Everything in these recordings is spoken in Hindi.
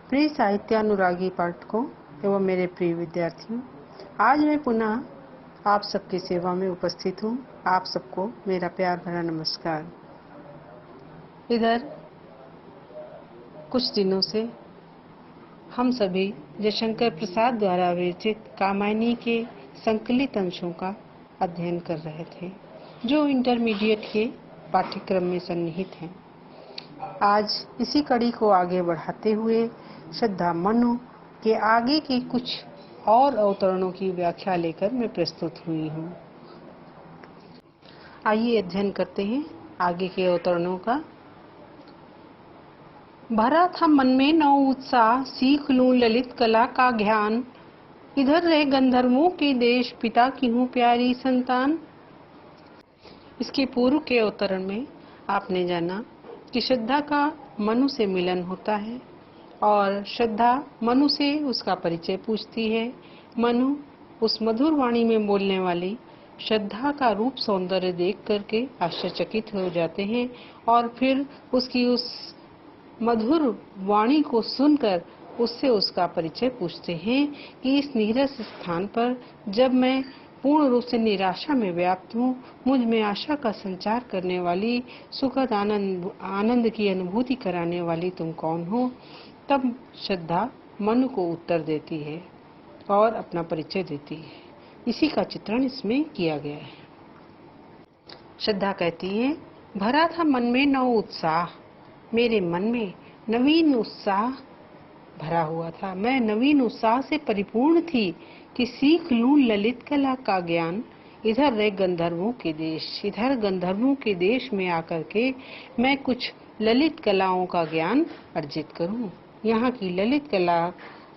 प्रिय साहित्यानुरागी पाठकों एवं मेरे प्रिय विद्यार्थियों, आज मैं पुनः आप सबकी सेवा में उपस्थित हूँ। आप सबको मेरा प्यार भरा नमस्कार। इधर कुछ दिनों से हम सभी जयशंकर प्रसाद द्वारा विरचित कामायनी के संकलित अंशों का अध्ययन कर रहे थे, जो इंटरमीडिएट के पाठ्यक्रम में सन्निहित हैं। आज इसी कड़ी को आगे बढ़ाते हुए श्रद्धा मनु के आगे के कुछ और अवतरणों की व्याख्या लेकर मैं प्रस्तुत हुई हूँ। आइए अध्ययन करते हैं आगे के अवतरणों का। भरा था मन में नौ उत्साह, सीख लूं ललित कला का ज्ञान। इधर रहे गंधर्वों के देश, पिता की हूँ प्यारी संतान। इसके पूर्व के अवतरण में आपने जाना कि श्रद्धा का मनु से मिलन होता है और श्रद्धा मनु से उसका परिचय पूछती है। मनु उस मधुर वाणी में बोलने वाली श्रद्धा का रूप सौंदर्य देख करके आश्चर्यचकित हो जाते हैं और फिर उसकी उस मधुर वाणी को सुनकर उससे उसका परिचय पूछते हैं कि इस नीरस स्थान पर जब मैं पूर्ण रूप से निराशा में व्याप्त हूँ, मुझ में आशा का संचार करने वाली, सुखद आनंद की अनुभूति कराने वाली तुम कौन हो? तब श्रद्धा मनु को उत्तर देती है और अपना परिचय देती है। इसी का चित्रण इसमें किया गया है। श्रद्धा कहती है, भरा था मन में नव उत्साह, मेरे मन में नवीन उत्साह भरा हुआ था। मैं नवीन उत्साह से परिपूर्ण थी कि सीख लूं ललित कला का ज्ञान। इधर रहे गंधर्वों के देश, इधर गंधर्वों के देश में आकर के मैं कुछ ललित कलाओं का ज्ञान अर्जित करूं, यहाँ की ललित कला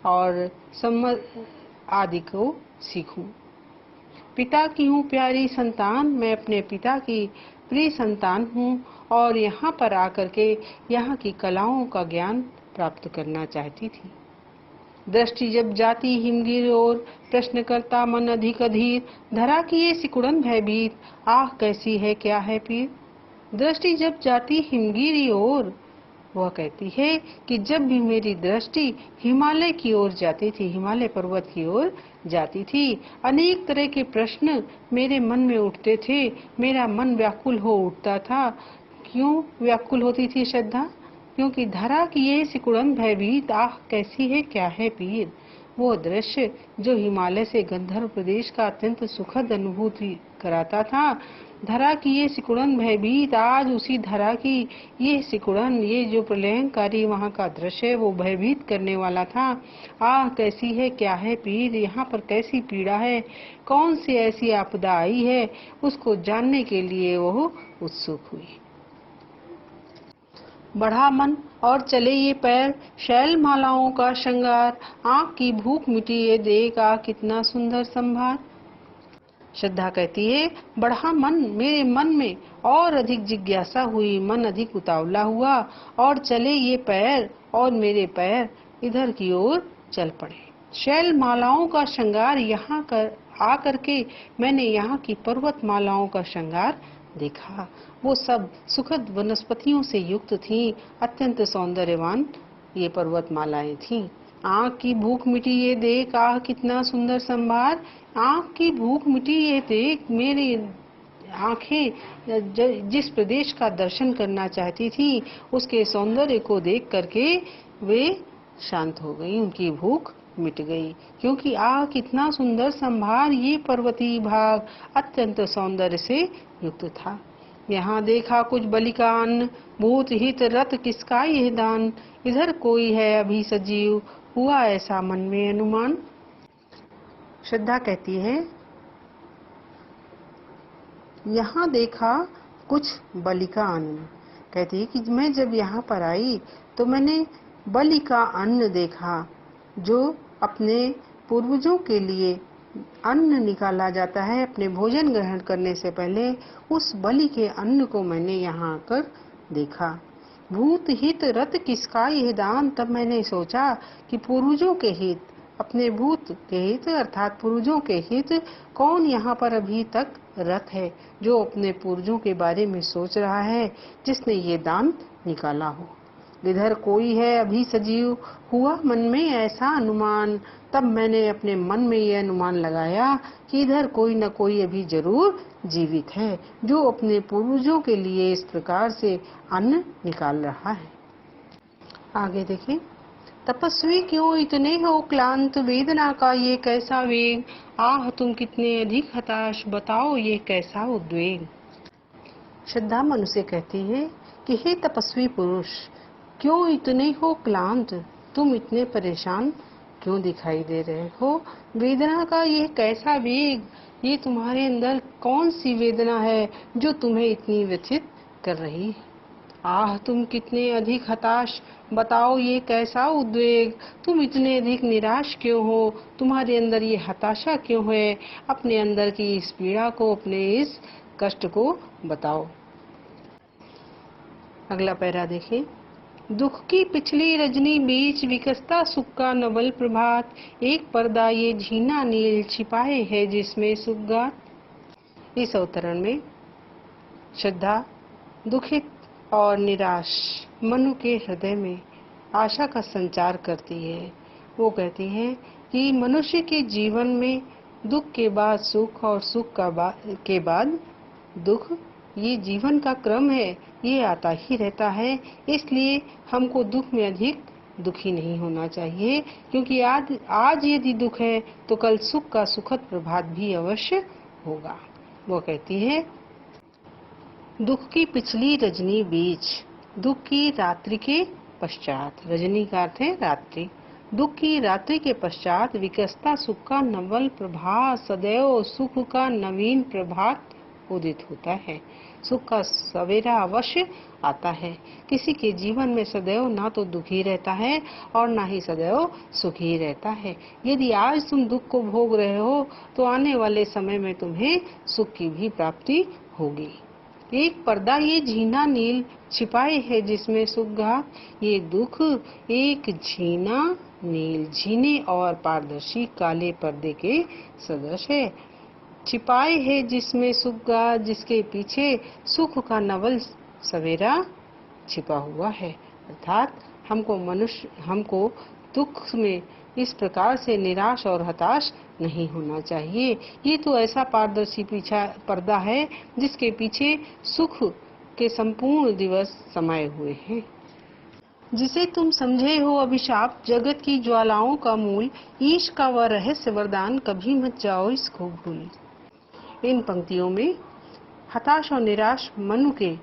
और आदि को सीखूं। पिता की हूँ प्यारी संतान, मैं अपने पिता की प्रिय संतान हूँ और यहाँ पर आकर के यहाँ की कलाओं का ज्ञान प्राप्त करना चाहती थी। दृष्टि जब जाती हिमगिर और प्रश्न करता मन अधिक अधीर। धरा की ये सिकुड़न भयभीत, आह कैसी है क्या है पीर। दृष्टि जब जाती हिमगिरी ओर, वह कहती है कि जब भी मेरी दृष्टि हिमालय की ओर जाती थी, हिमालय पर्वत की ओर जाती थी, अनेक तरह के प्रश्न मेरे मन में उठते थे। मेरा मन व्याकुल हो उठता था। क्यों व्याकुल होती थी श्रद्धा? क्योंकि धरा की ये सिकुड़न भयभीत, आह कैसी है क्या है पीर। वो दृश्य जो हिमालय से गंधर्व प्रदेश का अत्यंत सुखद अनुभूति कराता था, धरा की ये सिकुड़न भयभीत, आज उसी धरा की ये सिकुड़न, ये जो प्रलयंकारी वहाँ का दृश्य है वो भयभीत करने वाला था। आह कैसी है क्या है पीर, यहाँ पर कैसी पीड़ा है, कौन सी ऐसी आपदा आई है, उसको जानने के लिए वो उत्सुक हुई। बढ़ा मन और चले ये पैर, शैल मालाओं का श्रृंगार। आँख की भूख मिटी ये देख, आ कितना सुंदर संभार। श्रद्धा कहती है, बढ़ा मन, मेरे मन में और अधिक जिज्ञासा हुई, मन अधिक उतावला हुआ और चले ये पैर और मेरे पैर इधर की ओर चल पड़े। शैल मालाओं का श्रृंगार, यहाँ कर आकर के मैंने यहाँ की पर्वत मालाओं का श्रृंगार देखा। वो सब सुखद वनस्पतियों से युक्त थीं, अत्यंत सौंदर्यवान ये पर्वत मालाएं थीं। आँख की भूख मिटी ये देख, आह कितना सुंदर संभार। आँख की भूख मिटी ये देख, मेरी आँखें जिस प्रदेश का दर्शन करना चाहती थी, उसके सौंदर्य को देख करके वे शांत हो गई, उनकी भूख मिट गई। क्योंकि आह कितना सुंदर संभार, ये पर्वतीय भाग अत्यंत सौंदर्य से युक्त था। यहाँ देखा कुछ बलि का अन्न, भूत हित रत किसका यह दान। इधर कोई है अभी सजीव, हुआ ऐसा मन में अनुमान। श्रद्धा कहती है, यहाँ देखा कुछ बलि का अन्न। कहती है कि मैं जब यहाँ पर आई तो मैंने बलि का अन्न देखा, जो अपने पूर्वजों के लिए अन्न निकाला जाता है अपने भोजन ग्रहण करने से पहले, उस बलि के अन्न को मैंने यहाँ आकर देखा। भूत हित रत किसका यह दान। तब मैंने सोचा कि पूर्वजों के हित, अपने भूत के हित अर्थात पूर्वजों के हित, कौन यहाँ पर अभी तक रत है जो अपने पूर्वजों के बारे में सोच रहा है, जिसने ये दान निकाला हो। इधर कोई है अभी सजीव, हुआ मन में ऐसा अनुमान। तब मैंने अपने मन में यह अनुमान लगाया कि इधर कोई न कोई अभी जरूर जीवित है, जो अपने पूर्वजों के लिए इस प्रकार से अन्न निकाल रहा है। आगे देखें। तपस्वी क्यों इतने हो क्लांत, वेदना का ये कैसा वेग, आह तुम कितने अधिक हताश, बताओ ये कैसा उद्वेग। श्रद्धा मनु से कहती है कि हे तपस्वी पुरुष, क्यों इतने हो क्लांत, तुम इतने परेशान क्यों दिखाई दे रहे हो। वेदना का ये कैसा वेग, ये तुम्हारे अंदर कौन सी वेदना है जो तुम्हें इतनी व्यथित कर रही है। आह तुम कितने अधिक हताश, बताओ ये कैसा उद्वेग, तुम इतने अधिक निराश क्यों हो, तुम्हारे अंदर ये हताशा क्यों है। अपने अंदर की इस पीड़ा को, अपने इस कष्ट को बताओ। अगला पैरा देखें। दुख की पिछली रजनी बीच, विकसता सुख का नवल प्रभात, एक पर्दा ये झीना नील, छिपाए है जिसमें सुगात। इस अवतरण में श्रद्धा दुखित और निराश मनु के हृदय में आशा का संचार करती है। वो कहती है कि मनुष्य के जीवन में दुख के बाद सुख और सुख के बाद दुख, ये जीवन का क्रम है, ये आता ही रहता है। इसलिए हमको दुख में अधिक दुखी नहीं होना चाहिए, क्योंकि आज यदि दुख है तो कल सुख का सुखद प्रभात भी अवश्य होगा। वो कहती है दुख की पिछली रजनी बीच, दुख की रात्रि के पश्चात, रजनी का अर्थ है रात्रि, दुख की रात्रि के पश्चात विकसता सुख का नवल प्रभात, सदैव सुख का नवीन प्रभात उदित होता है। सुख का सवेरा अवश्य आता है। किसी के जीवन में सदैव ना तो दुखी रहता है और ना ही सदैव सुखी रहता है। यदि आज तुम दुख को भोग रहे हो तो आने वाले समय में तुम्हें सुख की भी प्राप्ति होगी। एक पर्दा ये झीना नील, छिपाए है जिसमें सुगा, ये दुख एक झीना नील, झीने और पारदर्शी काले पर्दे के सदृश है। छिपाए है जिसमें सुगा, जिसके पीछे सुख का नवल सवेरा छिपा हुआ है। अर्थात हमको दुख में इस प्रकार से निराश और हताश नहीं होना चाहिए। ये तो ऐसा पारदर्शी पीछा पर्दा है जिसके पीछे सुख के संपूर्ण दिवस समाये हुए हैं। जिसे तुम समझे हो अभिशाप, जगत की ज्वालाओं का मूल, ईश का वह रहस्य वरदान, कभी मत जाओ इसको भूल। इन पंक्तियों में हताश और निराश मनु के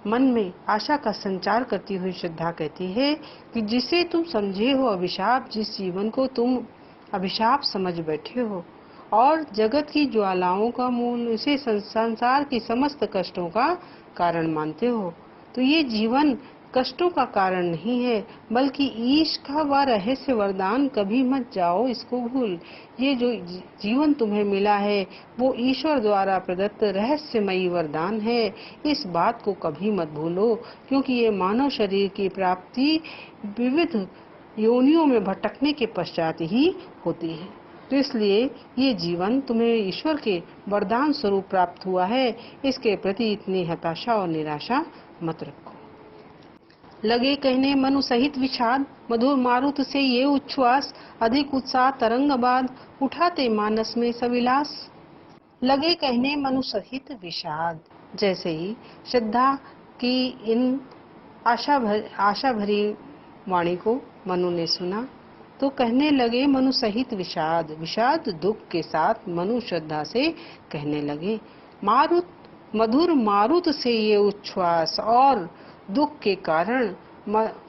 मन में आशा का संचार करती हुई श्रद्धा कहती है कि जिसे तुम समझे हो अभिशाप, जिस जीवन को तुम अभिशाप समझ बैठे हो और जगत की ज्वालाओं का मूल, इसे संसार की समस्त कष्टों का कारण मानते हो, तो ये जीवन कष्टों का कारण नहीं है, बल्कि ईश का वह रहस्य वरदान, कभी मत जाओ इसको भूल। ये जो जीवन तुम्हें मिला है वो ईश्वर द्वारा प्रदत्त रहस्यमयी वरदान है। इस बात को कभी मत भूलो, क्योंकि ये मानव शरीर की प्राप्ति विविध योनियों में भटकने के पश्चात ही होती है। तो इसलिए ये जीवन तुम्हें ईश्वर के वरदान स्वरूप प्राप्त हुआ है, इसके प्रति इतनी हताशा और निराशा मत रखो। लगे कहने मनु सहित विषाद, मधुर मारुत से ये उच्छ्वास, अधिक उत्साह तरंगबाद, उठाते मानस में सविलास। लगे कहने मनु सहित विषाद, जैसे ही श्रद्धा की इन आशा भरी वाणी को मनु ने सुना तो कहने लगे मनु सहित विषाद, विषाद दुख के साथ मनु श्रद्धा से कहने लगे, मारुत मधुर मारुत से ये उच्छ्वास, और दुख के कारण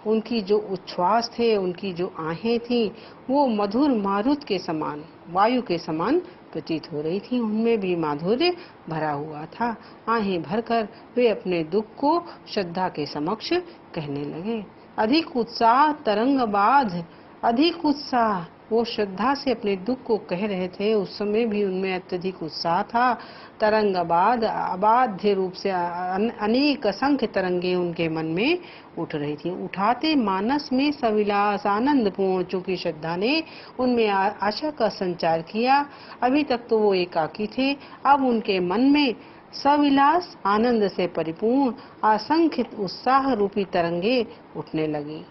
उनकी जो उच्छ्वास थे, उनकी जो आहें थी, वो मधुर मारुत के समान, वायु के समान प्रतीत हो रही थी। उनमें भी माधुर्य भरा हुआ था। आहें भरकर वे अपने दुख को श्रद्धा के समक्ष कहने लगे। अधिक उत्साह तरंगबाद, अधिक उत्साह, वो श्रद्धा से अपने दुख को कह रहे थे, उस समय भी उनमें अत्यधिक उत्साह था। तरंगबाद, अबाध्य रूप से अनेक असंख्य तरंगे उनके मन में उठ रही थी। उठाते मानस में सविलास, आनंद पूर्ण, चूंकि श्रद्धा ने उनमें आशा का संचार किया। अभी तक तो वो एकाकी थे, अब उनके मन में सविलास आनंद से परिपूर्ण असंख्य उत्साह रूपी तरंगे उठने लगी।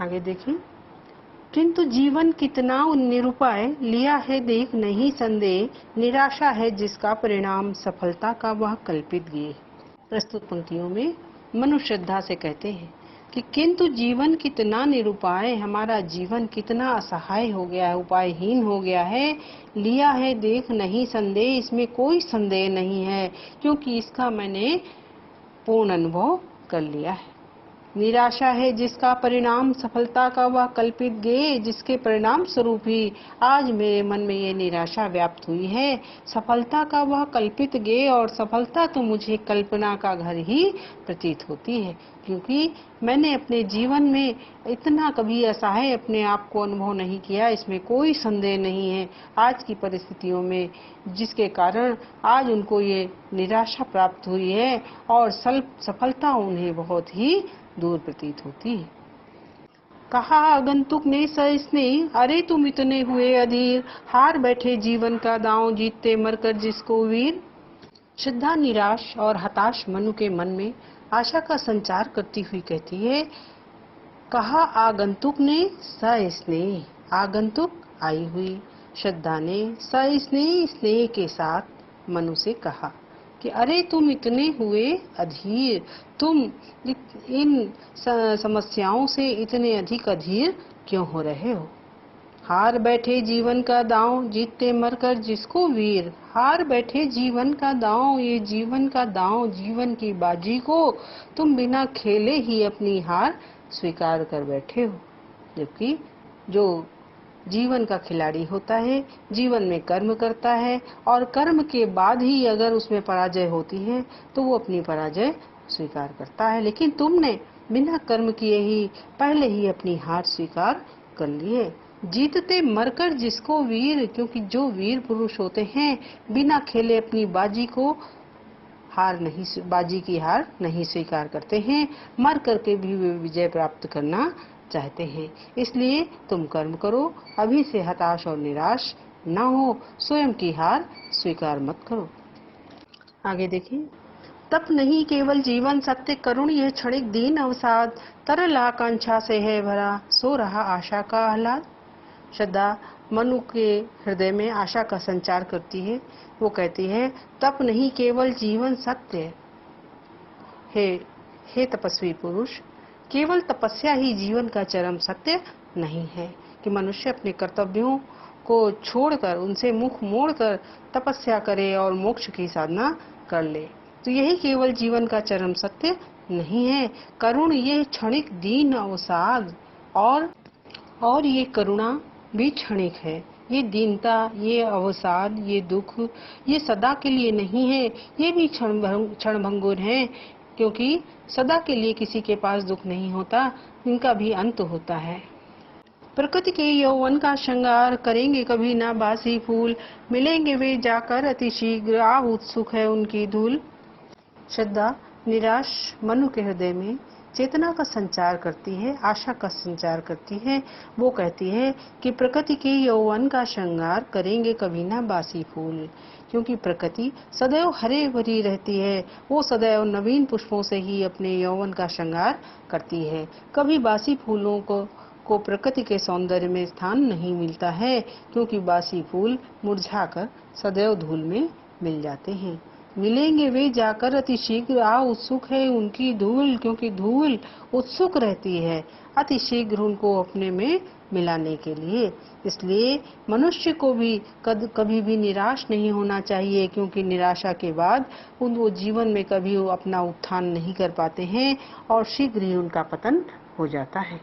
आगे देखें। किंतु जीवन कितना निरुपाय, लिया है देख नहीं संदेह, निराशा है जिसका परिणाम सफलता का वह कल्पित गेय। प्रस्तुत पंक्तियों में मनु श्रद्धा से कहते हैं कि किंतु जीवन कितना निरुपाय, हमारा जीवन कितना असहाय हो गया है, उपायहीन हो गया है। लिया है देख नहीं संदेह, इसमें कोई संदेह नहीं है क्योंकि इसका मैंने पूर्ण अनुभव कर लिया है। निराशा है जिसका परिणाम सफलता का वह कल्पित गेय, जिसके परिणाम स्वरूप ही आज मेरे मन में ये निराशा व्याप्त हुई है। सफलता का वह कल्पित गेय, और सफलता तो मुझे कल्पना का घर ही प्रतीत होती है क्योंकि मैंने अपने जीवन में इतना कभी असहाय अपने आप को अनुभव नहीं किया, इसमें कोई संदेह नहीं है। आज की परिस्थितियों में जिसके कारण आज उनको ये निराशा प्राप्त हुई है और सफलता उन्हें बहुत ही दूर प्रतीत होती है। कहा आगंतुक ने सस्नेह, अरे तुम इतने हुए अधीर, हार बैठे जीवन का दांव, जीतते मरकर जिसको वीर। श्रद्धा निराश और हताश मनु के मन में आशा का संचार करती हुई कहती है, कहा आगंतुक ने सस्नेह, आगंतुक आई हुई श्रद्धा ने सस्नेह स्नेह के साथ मनु से कहा कि अरे तुम इतने हुए अधीर, तुम इन समस्याओं से इतने अधिक अधीर क्यों हो रहे हो। हार बैठे जीवन का दांव, जीतते मरकर जिसको वीर। हार बैठे जीवन का दांव, ये जीवन का दांव, जीवन की बाजी को तुम बिना खेले ही अपनी हार स्वीकार कर बैठे हो। जबकि जो जीवन का खिलाड़ी होता है, जीवन में कर्म करता है और कर्म के बाद ही अगर उसमें पराजय होती है तो वो अपनी पराजय स्वीकार करता है, लेकिन तुमने बिना कर्म किए ही पहले ही अपनी हार स्वीकार कर ली है। जीतते मरकर जिसको वीर, क्योंकि जो वीर पुरुष होते हैं बिना खेले अपनी बाजी की हार नहीं स्वीकार करते हैं, मर करके भी वे विजय प्राप्त करना चाहते हैं। इसलिए तुम कर्म करो, अभी से हताश और निराश न हो, स्वयं की हार स्वीकार मत करो। आगे देखिए। तप नहीं केवल जीवन सत्य करुण, यह क्षणिक दीन अवसाद, तरल आकांक्षा से है भरा, सो रहा आशा का आह्लाद। श्रद्धा मनु के हृदय में आशा का संचार करती है। वो कहती है, तप नहीं केवल जीवन सत्य है, हे तपस्वी पुरुष, केवल तपस्या ही जीवन का चरम सत्य नहीं है कि मनुष्य अपने कर्तव्यों को छोड़कर, उनसे मुख मोड़कर तपस्या करे और मोक्ष की साधना कर ले। तो यही केवल जीवन का चरम सत्य नहीं है। करुण ये क्षणिक दीन अवसाद, और ये करुणा भी क्षणिक है। ये दीनता, ये अवसाद, ये दुख, ये सदा के लिए नहीं है, ये भी क्षणभंगुर है, क्योंकि सदा के लिए किसी के पास दुख नहीं होता, इनका भी अंत होता है। प्रकृति के यौवन का श्रृंगार, करेंगे कभी ना बासी फूल, मिलेंगे वे जाकर अति शीघ्र, आ उत्सुक है उनकी धूल। श्रद्धा निराश मनु के हृदय में चेतना का संचार करती है, आशा का संचार करती है। वो कहती है कि प्रकृति के यौवन का श्रृंगार, करेंगे कभी ना बासी फूल, क्योंकि प्रकृति सदैव हरे भरी रहती है, वो सदैव नवीन पुष्पों से ही अपने यौवन का श्रृंगार करती है। कभी बासी फूलों को प्रकृति के सौंदर्य में स्थान नहीं मिलता है, क्योंकि बासी फूल मुरझाकर सदैव धूल में मिल जाते हैं। मिलेंगे वे जाकर अति शीघ्र, आ उत्सुक है उनकी धूल, क्योंकि धूल उत्सुक रहती है अति शीघ्र उनको अपने में मिलाने के लिए। इसलिए मनुष्य को भी कभी भी निराश नहीं होना चाहिए, क्योंकि निराशा के बाद वो जीवन में कभी अपना उत्थान नहीं कर पाते हैं और शीघ्र ही उनका पतन हो जाता है।